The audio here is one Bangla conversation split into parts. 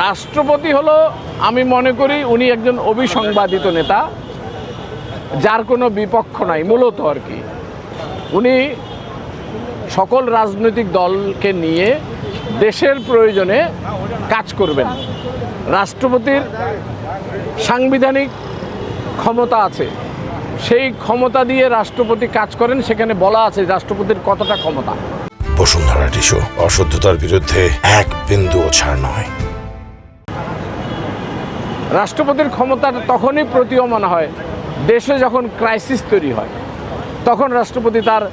রাষ্ট্রপতি হলো, আমি মনে করি উনি একজন অবিসংবাদিত নেতা, যার কোনো বিপক্ষ নাই মূলত আর কি। উনি সকল রাজনৈতিক দলকে নিয়ে দেশের প্রয়োজনে কাজ করবেন। রাষ্ট্রপতির সাংবিধানিক ক্ষমতা আছে, সেই ক্ষমতা দিয়ে রাষ্ট্রপতি কাজ করেন। সেখানে বলা আছে রাষ্ট্রপতির কতটা ক্ষমতা। বসুন্ধরা টিস্যু, অসত্যতার বিরুদ্ধে এক বিন্দুও ছাড় নয়। রাষ্ট্রপতির ক্ষমতা তখনই প্রতীয়মান হয় দেশে যখন ক্রাইসিস তৈরি হয়, তখন রাষ্ট্রপতি তার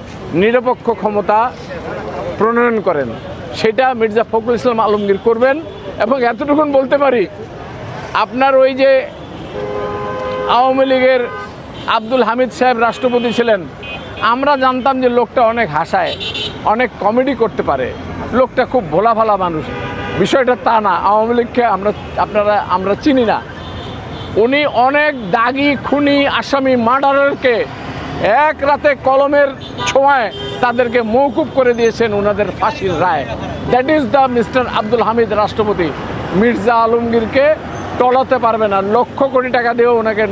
নিরপেক্ষ ক্ষমতা প্রণয়ন করেন। সেটা মির্জা ফখরুল ইসলাম আলমগীর করবেন। এবং এতটুকুন বলতে পারি, আপনার ওই যে আওয়ামী লীগের আব্দুল হামিদ সাহেব রাষ্ট্রপতি ছিলেন, আমরা জানতাম যে লোকটা অনেক হাসায়, অনেক কমেডি করতে পারে, লোকটা খুব ভোলা ভালা মানুষ। বিষয়টা তা না। আওয়ামী লীগকে আমরা চিনি না। উনি অনেক দাগি, খুনি, আসামি, মার্ডারারকে এক রাতে কলমের ছোঁয়ায় তাদেরকে মওকুফ করে দিয়েছেন ওনাদের ফাঁসির রায়। That is the mister Abdul Hamid রাষ্ট্রপতি। মির্জা আলমগীরকে টলাতে পারবে না, লক্ষ কোটি টাকা দিয়েও ওনাকে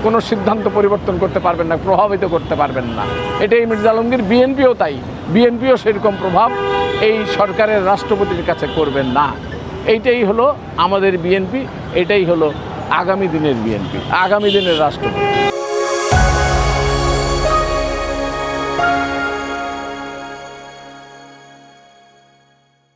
কোনো সিদ্ধান্ত পরিবর্তন করতে পারবেন না, প্রভাবিত করতে পারবেন না। এটাই মির্জা আলমগীর। বিএনপিও তাই, বিএনপিও সেরকম প্রভাব এই সরকারের রাষ্ট্রপতির কাছে করবেন না। এইটাই হলো আমাদের বিএনপি, এটাই হলো আগামী দিনের বিএনপি, আগামী দিনের রাষ্ট্রপতি।